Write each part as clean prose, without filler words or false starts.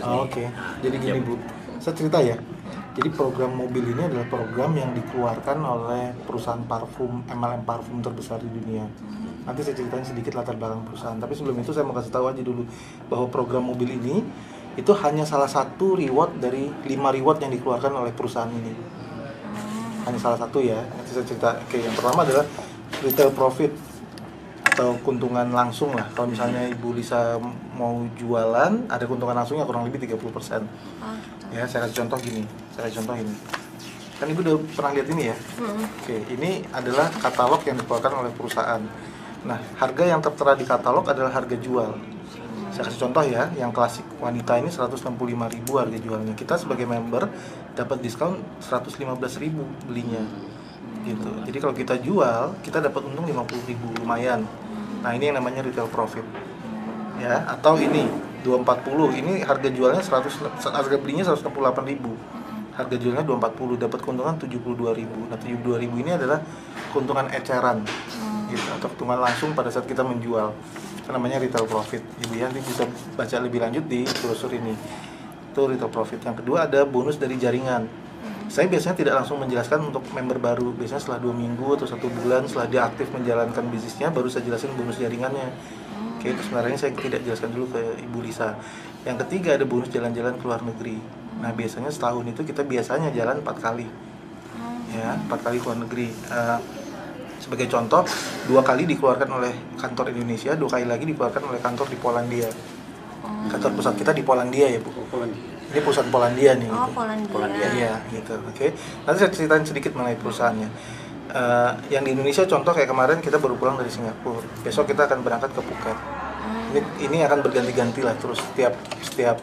Oke. Jadi gini Bu, saya cerita ya. Jadi program mobil ini adalah program yang dikeluarkan oleh perusahaan parfum MLM parfum terbesar di dunia. Nanti saya ceritain sedikit latar belakang perusahaan. Tapi sebelum itu saya mau kasih tahu aja dulu bahwa program mobil ini itu hanya salah satu reward dari 5 reward yang dikeluarkan oleh perusahaan ini. Hanya salah satu ya. Nanti saya cerita. Oke, yang pertama adalah retail profit atau keuntungan langsung lah. Kalau misalnya Ibu Lisa mau jualan, ada keuntungan langsungnya kurang lebih 30%. Ya, saya kasih contoh gini. Kan Ibu udah pernah lihat ini ya? Oke, ini adalah katalog yang dikeluarkan oleh perusahaan. Nah, harga yang tertera di katalog adalah harga jual. Saya kasih contoh ya, yang klasik wanita ini 165.000 harga jualnya. Kita sebagai member dapat diskon 115.000 belinya. Gitu. Jadi kalau kita jual, kita dapat untung 50.000, lumayan. Nah, ini yang namanya retail profit. Ya, atau ini 240. Ini harga jualnya harga belinya 168.000. Harga jualnya 240, dapat keuntungan 72.000. Nah, 72.000 ini adalah keuntungan eceran. Gitu, atau keuntungan langsung pada saat kita menjual. Itu namanya retail profit. Ibu ya, nanti bisa baca lebih lanjut di brosur ini. Itu retail profit. Yang kedua ada bonus dari jaringan. Saya biasanya tidak langsung menjelaskan untuk member baru. Biasanya setelah 2 minggu atau 1 bulan setelah dia aktif menjalankan bisnisnya, baru saya jelasin bonus jaringannya. Oke, itu sebenarnya saya tidak jelaskan dulu ke Ibu Lisa. Yang ketiga ada bonus jalan-jalan ke luar negeri. Nah, biasanya setahun itu kita biasanya jalan 4 kali. Ya, 4 kali ke luar negeri. Sebagai contoh, 2 kali dikeluarkan oleh kantor Indonesia, 2 kali lagi dikeluarkan oleh kantor di Polandia. Kantor pusat kita di Polandia ya Bu. Ini perusahaan Polandia nih. Oh, gitu. Polandia. Iya, gitu. Oke. Nanti saya ceritain sedikit mengenai perusahaannya. Yang di Indonesia contoh kayak kemarin kita baru pulang dari Singapura. Besok kita akan berangkat ke Phuket. Ini akan berganti-ganti lah, terus setiap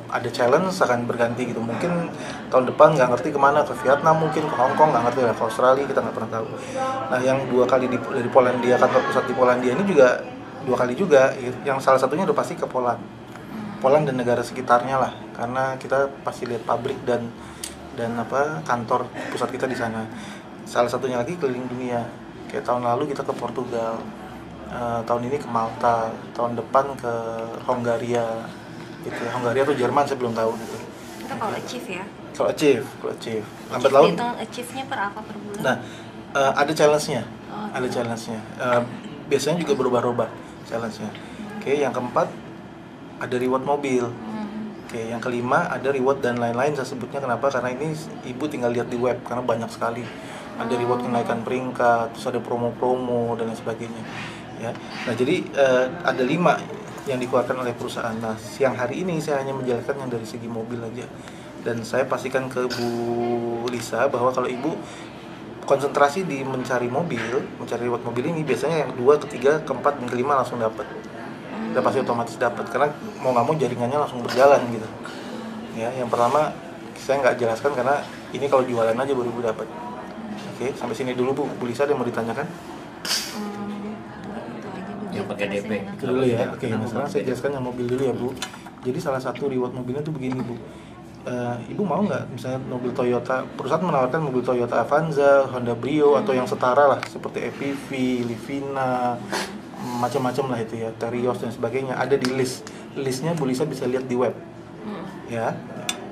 ada challenge akan berganti gitu. Mungkin tahun depan nggak ngerti kemana, ke Vietnam mungkin, ke Hong Kong nggak ngerti lah, ke Australia kita nggak pernah tahu. Nah, yang 2 kali dari Polandia, kantor pusat di Polandia ini juga 2 kali juga. Yang salah satunya udah pasti ke Poland dan negara sekitarnya lah, karena kita pasti lihat pabrik dan kantor pusat kita di sana. Salah satunya lagi keliling dunia. Kayak tahun lalu kita ke Portugal, tahun ini ke Malta, tahun depan ke Hongaria. Gitu. Hongaria atau Jerman saya belum tahu gitu. Itu kalau achieve ya? Kalau achieve. Lambat laun. Itu achieve-nya per apa per bulan? Nah, ada challenge-nya. Ada challenge-nya. Biasanya juga berubah-ubah challenge-nya. Oke, yang keempat ada reward mobil. Oke, yang kelima ada reward dan lain-lain. Saya sebutnya kenapa? Karena ini Ibu tinggal lihat di web, karena banyak sekali. Ada reward kenaikan peringkat, terus ada promo-promo dan lain sebagainya. Ya. Nah, jadi ada 5 yang dikeluarkan oleh perusahaan. Nah, siang hari ini saya hanya menjelaskan yang dari segi mobil aja. Dan saya pastikan ke Bu Lisa bahwa kalau Ibu konsentrasi di mencari reward mobil ini, biasanya yang 2, ketiga, keempat, dan kelima langsung dapat. Udah pasti otomatis dapat, karena mau nggak mau jaringannya langsung berjalan gitu. Ya, yang pertama saya nggak jelaskan karena ini kalau jualan aja baru Ibu dapat. Oke, sampai sini dulu Bu Lisa, ada yang mau ditanyakan? Yang pakai DP Itu dulu ya. Oke, nah sekarang saya jelaskan yang mobil dulu ya Bu. Jadi salah satu reward mobilnya tuh begini Bu. Ibu mau nggak misalnya mobil Toyota, perusahaan menawarkan mobil Toyota Avanza, Honda Brio atau yang setara lah seperti EPV, Livina, macam-macam lah itu ya, Terios dan sebagainya, ada di listnya Bu Lisa bisa lihat di web. Ya,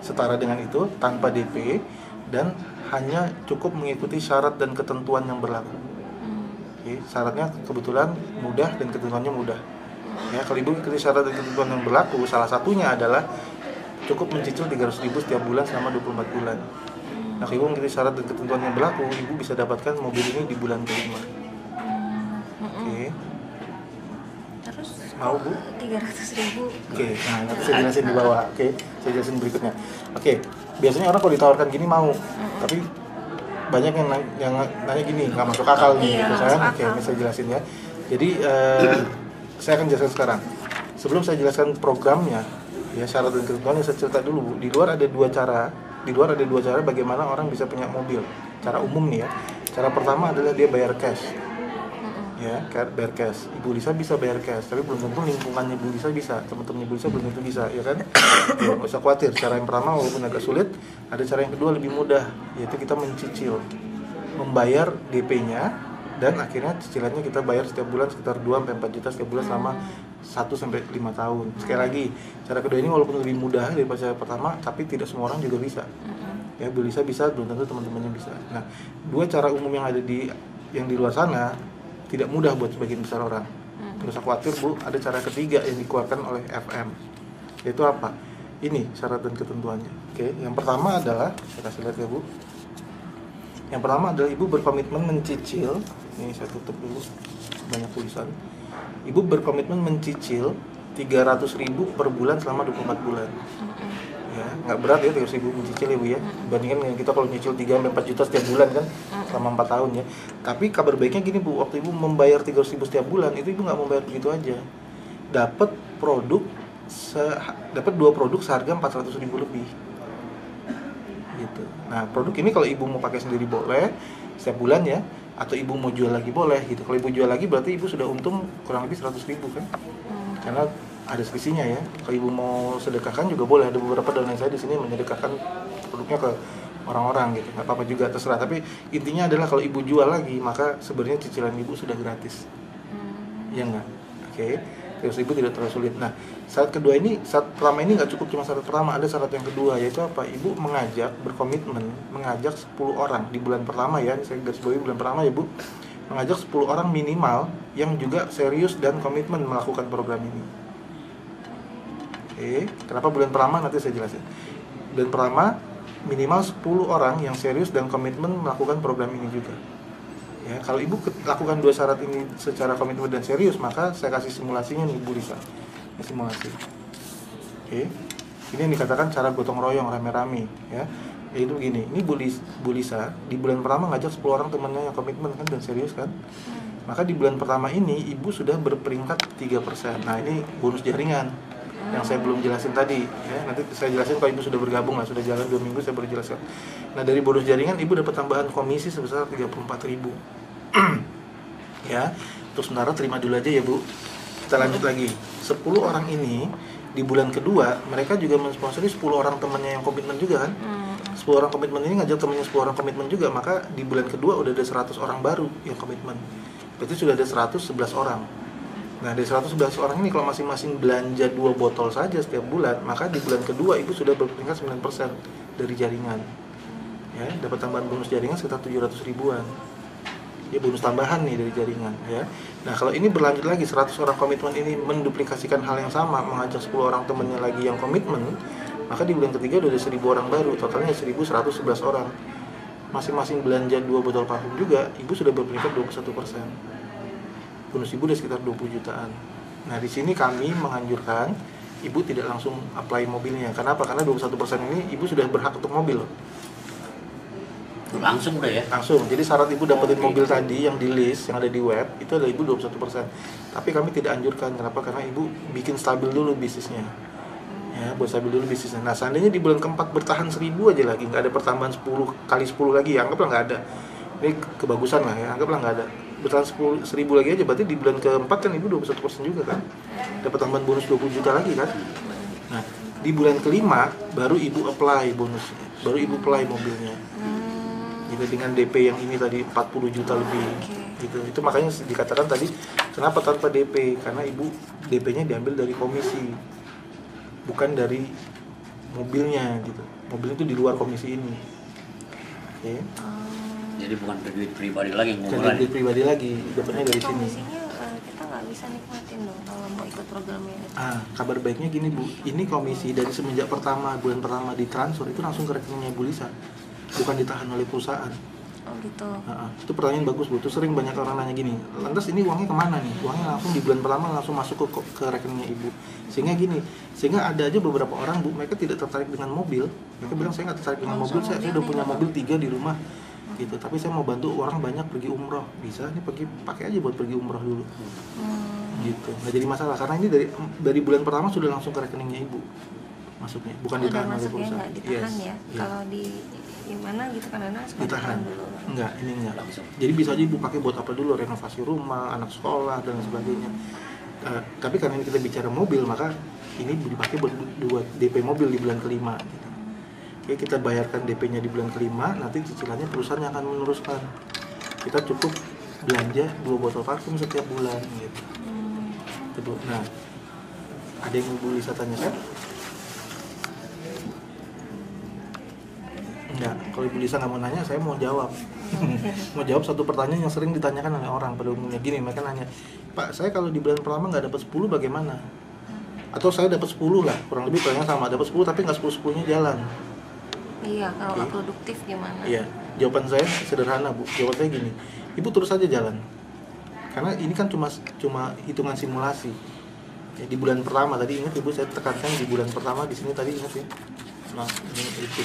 setara dengan itu tanpa DP dan hanya cukup mengikuti syarat dan ketentuan yang berlaku. Oke, syaratnya kebetulan mudah dan ketentuannya mudah. Ya, kalau Ibu mengikuti syarat dan ketentuan yang berlaku, salah satunya adalah cukup mencicil 300.000 setiap bulan selama 24 bulan. Nah, kalau Ibu mengikuti syarat dan ketentuan yang berlaku, Ibu bisa dapatkan mobil ini di bulan kelima. Oke. Terus Mau Bu? 300.000. Oke, nah nanti saya jelasin di bawah. Oke, saya jelasin berikutnya. Oke, biasanya orang kalau ditawarkan gini mau, tapi banyak yang nanya gini, nggak masuk akal nih, gitu kan? Oke, ini saya jelasin ya. Jadi saya akan jelaskan sekarang. Sebelum saya jelaskan programnya, ya syarat dan ketentuannya, saya cerita dulu. Di luar ada dua cara bagaimana orang bisa punya mobil. Cara umum nih ya. Cara pertama adalah dia bayar cash. Ya, bayar cash. Ibu Lisa bisa bayar cash, tapi belum tentu lingkungannya Ibu Lisa bisa, teman-teman Ibu Lisa belum tentu bisa, ya kan? Ya, nggak usah khawatir. Cara yang pertama walaupun agak sulit, ada cara yang kedua lebih mudah, yaitu kita mencicil, membayar DP-nya, dan akhirnya cicilannya kita bayar setiap bulan sekitar 2-4 juta setiap bulan selama 1 sampai 5 tahun. Sekali lagi, cara kedua ini walaupun lebih mudah daripada cara pertama, tapi tidak semua orang juga bisa. Ya, Bu Lisa bisa, belum tentu teman-temannya bisa. Nah, dua cara umum yang ada di luar sana tidak mudah buat sebagian besar orang. Nggak usah khawatir, Bu, ada cara ketiga yang dikeluarkan oleh FM. Yaitu apa? Ini syarat dan ketentuannya. Oke, yang pertama adalah, saya kasih lihat ya, Bu. Yang pertama adalah Ibu berkomitmen mencicil, ini saya tutup dulu, banyak tulisan. Ibu berkomitmen mencicil 300.000 per bulan selama 24 bulan. Ya, nggak berat ya 300.000 mencicil ya, Bu ya. Bandingkan dengan kita kalau nyicil 3-4 juta setiap bulan kan, selama 4 tahun ya. Tapi kabar baiknya gini, Bu, waktu Ibu membayar 300.000 setiap bulan, itu Ibu nggak membayar begitu aja. Dapat dua produk seharga 400.000 lebih. Gitu. Nah, produk ini kalau Ibu mau pakai sendiri boleh setiap bulan ya, atau Ibu mau jual lagi boleh gitu. Kalau Ibu jual lagi berarti Ibu sudah untung kurang lebih 100.000 kan? Karena ada selisihnya ya. Kalau Ibu mau sedekahkan juga boleh. Ada beberapa donatur saya di sini menyedekahkan produknya ke orang-orang gitu. Nggak apa-apa juga, terserah. Tapi intinya adalah kalau Ibu jual lagi, maka sebenarnya cicilan Ibu sudah gratis. Ya nggak? Oke. Terus Ibu tidak terlalu sulit. Nah, syarat kedua ini, syarat pertama ini nggak cukup cuma syarat pertama, ada syarat yang kedua, yaitu apa? Ibu berkomitmen mengajak 10 orang di bulan pertama ya, saya garis bawahi bulan pertama ya, Bu. Mengajak 10 orang minimal yang juga serius dan komitmen melakukan program ini. Oke, kenapa bulan pertama nanti saya jelasin. Bulan pertama minimal 10 orang yang serius dan komitmen melakukan program ini juga. Ya, kalau Ibu lakukan dua syarat ini secara komitmen dan serius, maka saya kasih simulasinya nih, Bu Lisa. Ini simulasi. Oke. Ini yang dikatakan cara gotong royong rame-rame ya. Yaitu begini, ini Bu Lisa di bulan pertama ngajak 10 orang temannya yang komitmen kan dan serius kan. Maka di bulan pertama ini Ibu sudah berperingkat 3%. Nah, ini bonus jaringan yang saya belum jelasin tadi ya. Nanti saya jelasin kalau Ibu sudah bergabung lah, sudah jalan 2 minggu saya baru jelaskan. Nah, dari bonus jaringan Ibu dapat tambahan komisi sebesar 34.000. Ya, untuk sementara terima dulu aja ya, Bu. Kita lanjut lagi. 10 orang ini di bulan kedua mereka juga mensponsori 10 orang temannya yang komitmen juga kan. 10 orang komitmen ini ngajak temannya 10 orang komitmen juga, maka di bulan kedua udah ada 100 orang baru yang komitmen. Berarti sudah ada 111 orang. Nah, dari 111 orang ini kalau masing-masing belanja 2 botol saja setiap bulan, maka di bulan kedua Ibu sudah berperingkat 9% dari jaringan. Ya, dapat tambahan bonus jaringan sekitar 700 ribuan. Ya, bonus tambahan nih dari jaringan ya. Nah, kalau ini berlanjut lagi 100 orang komitmen ini menduplikasikan hal yang sama, mengajak 10 orang temannya lagi yang komitmen, maka di bulan ketiga udah ada 1.000 orang baru, totalnya 1.111 orang. Masing-masing belanja 2 botol parfum juga, Ibu sudah berperingkat 21%. Bonus Ibu udah sekitar 20 jutaan. Nah, di sini kami menganjurkan Ibu tidak langsung apply mobilnya. Kenapa? Karena 21% ini Ibu sudah berhak untuk mobil. Langsung udah ya? Langsung. Jadi syarat Ibu dapetin mobil tadi yang di list, yang ada di web, itu adalah Ibu 21%. Tapi kami tidak anjurkan. Kenapa? Karena Ibu bikin stabil dulu bisnisnya. Ya, buat stabil dulu bisnisnya. Nah, seandainya di bulan keempat bertahan 1.000 aja lagi, nggak ada pertambahan 10 kali 10 lagi, ya, anggaplah nggak ada. Ini kebagusan lah ya, anggaplah nggak ada. Bertahan 1.000 lagi aja, berarti di bulan keempat kan Ibu 21% juga kan. Dapat tambahan bonus 20 juta lagi kan. Nah, di bulan kelima baru Ibu apply bonusnya, baru Ibu apply mobilnya. Gitu, dengan DP yang ini tadi 40 juta lebih gitu. Itu makanya dikatakan tadi kenapa tanpa DP, karena Ibu DP-nya diambil dari komisi, bukan dari mobilnya gitu. Mobilnya itu di luar komisi ini. Oke. Jadi bukan duit pribadi lagi Jadi ngumpulin. duit pribadi lagi, dapatnya dari sini. Komisinya kita nggak bisa nikmatin dong kalau mau ikut programnya. Kabar baiknya gini, Bu, ini komisi dari semenjak bulan pertama ditransfer itu langsung ke rekeningnya Bu Lisa, bukan ditahan oleh perusahaan. Oh gitu. Itu pertanyaan bagus, Bu. Itu sering banyak orang nanya gini, lantas ini uangnya kemana nih? Uangnya langsung di bulan pertama langsung masuk ke rekeningnya Ibu. Sehingga ada aja beberapa orang, Bu, mereka tidak tertarik dengan mobil. Mereka bilang saya nggak tertarik dengan mobil, saya udah punya mobil 3 di rumah gitu, tapi saya mau bantu orang banyak pergi umroh. Bisa nih, pakai aja buat pergi umroh dulu. Gitu, nggak jadi masalah karena ini dari bulan pertama sudah langsung ke rekeningnya Ibu masuknya, bukan ditahan oleh perusahaan. Nggak ditahan ya. Kalau di gimana gitu kan anak ditahan dulu. Enggak, ini enggak. Jadi bisa aja Ibu pakai buat apa dulu, renovasi rumah, anak sekolah dan sebagainya. Tapi karena ini kita bicara mobil, maka ini dipakai buat DP mobil di bulan kelima gitu. Oke, kita bayarkan DP-nya di bulan kelima, nanti cicilannya perusahaan yang akan meneruskan. Kita cukup belanja 2 botol parfum setiap bulan gitu. Nah, Ada yang Ibu Lisa tanyakan? Enggak, kalau Ibu Lisa nggak mau nanya, saya mau jawab. Mau jawab satu pertanyaan yang sering ditanyakan oleh orang pada umumnya. Gini, mereka nanya, Pak, saya kalau di bulan pertama nggak dapat 10 bagaimana? Atau saya dapat 10 lah, kurang lebih pertanyaan sama, dapat 10 tapi nggak 10-10-nya jalan. Iya, kalau nggak produktif gimana? Iya, jawaban saya sederhana Bu. Jawaban saya gini, Ibu terus saja jalan. Karena ini kan cuma hitungan simulasi. Ya, di bulan pertama tadi ingat Ibu, saya tekankan di bulan pertama di sini tadi ingat ya. Nah, ini itu.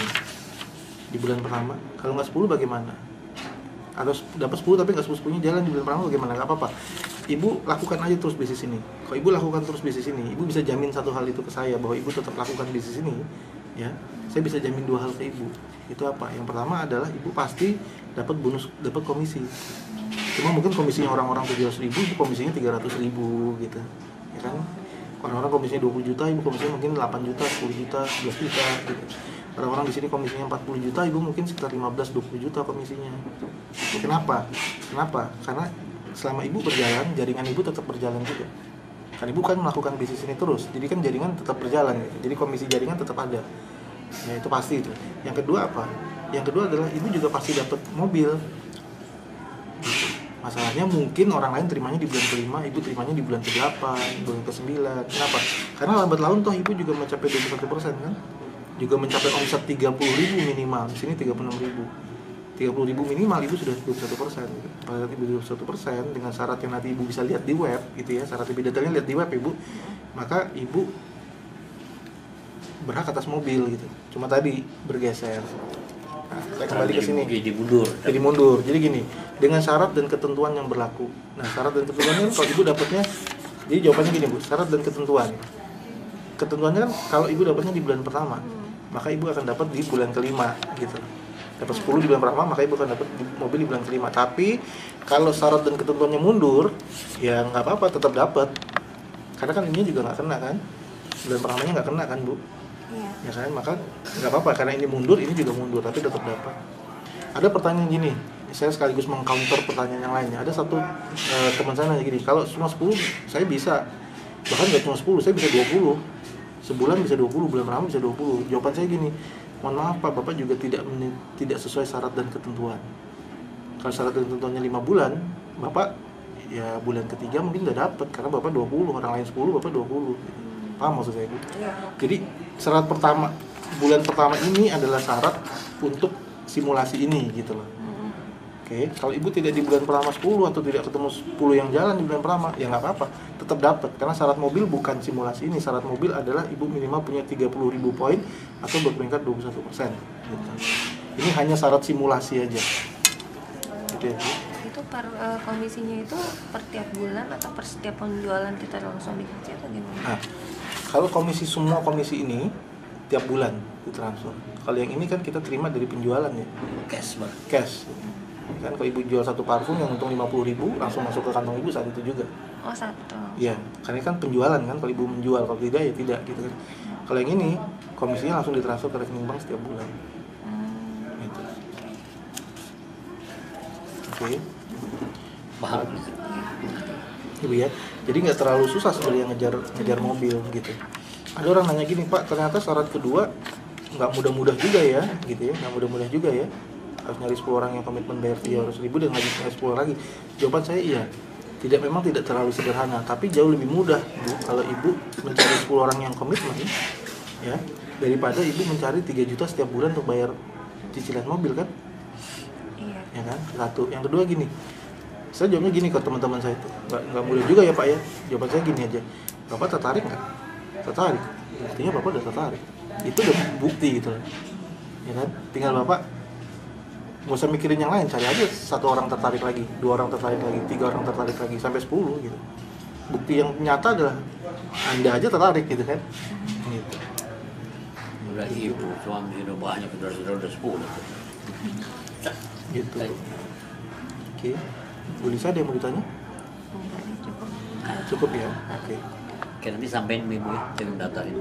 Di bulan pertama, kalau nggak 10 bagaimana? Atau dapat 10 tapi nggak 10-10-nya jalan di bulan pertama bagaimana? Nggak apa-apa. Ibu lakukan aja terus bisnis ini. Kalau Ibu lakukan terus bisnis ini, Ibu bisa jamin satu hal itu ke saya, bahwa Ibu tetap lakukan bisnis ini, ya. Saya bisa jamin 2 hal ke Ibu. Itu apa? Yang pertama adalah Ibu pasti dapat bonus, dapat komisi. Cuma mungkin komisinya orang-orang 700.000, Ibu komisinya 300.000 gitu. Ya kan? Orang-orang komisinya 20 juta, Ibu komisinya mungkin 8 juta, 10 juta, 11 juta gitu. Orang-orang di sini komisinya 40 juta, Ibu mungkin sekitar 15-20 juta komisinya. Kenapa? Karena selama Ibu berjalan, jaringan Ibu tetap berjalan juga. Kan Ibu kan melakukan bisnis ini terus, jadi kan jaringan tetap berjalan gitu. Jadi komisi jaringan tetap ada. Ya itu pasti itu. Yang kedua apa? Yang kedua adalah Ibu juga pasti dapat mobil. Gitu. Masalahnya mungkin orang lain terimanya di bulan ke-5, Ibu terimanya di bulan ke-8, bulan ke-9. Kenapa? Karena lambat laun toh Ibu juga mencapai 21% kan? Juga mencapai omset 30.000 minimal. Di sini 36.000. 30.000 minimal Ibu sudah 21%. Pada saat Ibu 21% dengan syarat yang nanti Ibu bisa lihat di web gitu ya, syarat lebih detailnya lihat di web Ibu. Maka Ibu berhak atas mobil gitu. Cuma tadi bergeser. Nah, saya kembali ke sini. Jadi mundur. Jadi gini, dengan syarat dan ketentuan yang berlaku. Nah, syarat dan ketentuannya kalau Ibu dapatnya, jadi jawabannya gini Bu, syarat dan ketentuan. Ketentuannya kan kalau Ibu dapatnya di bulan pertama, maka Ibu akan dapat di bulan ke-5 gitu. Dapat 10 di bulan pertama, maka Ibu akan dapat mobil di bulan ke-5. Tapi kalau syarat dan ketentuannya mundur, ya nggak apa-apa, tetap dapat. Karena kan ini juga nggak kena kan, bulan pertamanya nggak kena kan Bu. Iya. Ya kan, maka nggak apa-apa karena ini mundur, ini juga mundur, tapi tetap dapat. Ada pertanyaan gini, saya sekaligus mengcounter pertanyaan yang lainnya. Ada satu teman saya nanya gini, kalau cuma 10 saya bisa, bahkan nggak cuma 10, saya bisa 20, sebulan bisa 20, bulan pertama bisa 20. Jawaban saya gini, mohon maaf Pak, Bapak juga tidak sesuai syarat dan ketentuan. Kalau syarat dan ketentuannya 5 bulan, Bapak ya bulan ketiga mungkin nggak dapat karena Bapak 20, orang lain 10, Bapak 20. Paham maksud saya Bu? Jadi syarat pertama, bulan pertama ini adalah syarat untuk simulasi ini gitu loh. Oke, kalau Ibu tidak di bulan pertama 10 atau tidak ketemu 10 yang jalan di bulan pertama, ya nggak apa-apa, tetap dapat. Karena syarat mobil bukan simulasi ini, syarat mobil adalah Ibu minimal punya 30.000 poin atau berperingkat 21%. Gitu. Ini hanya syarat simulasi aja. Gitu ya. Itu komisinya itu per tiap bulan atau per setiap penjualan kita langsung dikasih atau gimana? Nah, kalau semua komisi ini tiap bulan ditransfer. Kalau yang ini kan kita terima dari penjualan ya. Cash. Kan kalau Ibu jual satu parfum yang untung 50.000 langsung masuk ke kantong Ibu saat itu juga. Oh, satu. Iya, karena kan penjualan kan, kalau Ibu menjual, kalau tidak ya tidak gitu kan. Kalau yang ini komisinya langsung ditransfer ke rekening bank setiap bulan. Gitu. Oke. Paham. Ibu ya. Jadi nggak terlalu susah sebenarnya ngejar mobil gitu. Ada orang nanya gini, Pak, ternyata syarat kedua nggak mudah-mudah juga ya, gitu ya, nggak mudah-mudah juga ya. Harus nyari 10 orang yang komitmen bayar 300.000 dan lagi nyari 10 lagi. Jawaban saya iya. Memang tidak terlalu sederhana, tapi jauh lebih mudah Bu kalau Ibu mencari 10 orang yang komitmen ya, daripada Ibu mencari 3 juta setiap bulan untuk bayar cicilan mobil kan? Iya. Ya kan? Satu. Yang kedua gini. Saya jawabnya gini ke teman-teman saya itu. Enggak mudah juga ya Pak ya. Jawaban saya gini aja. Bapak tertarik nggak? Tertarik. Artinya Bapak udah tertarik. Itu udah bukti gitu. Ya kan? Tinggal Bapak nggak usah mikirin yang lain, cari aja 1 orang tertarik lagi, 2 orang tertarik lagi, 3 orang tertarik lagi, sampai 10 gitu. Bukti yang nyata adalah Anda aja tertarik gitu kan. Gitu. Udah Ibu, suami udah banyak, udah 10. Gitu. Oke. Bu Lisa ada yang mau ditanya? Enggak, ini cukup. Cukup ya? Oke. Oke, nanti sampein Ibu ya, dengan data ini.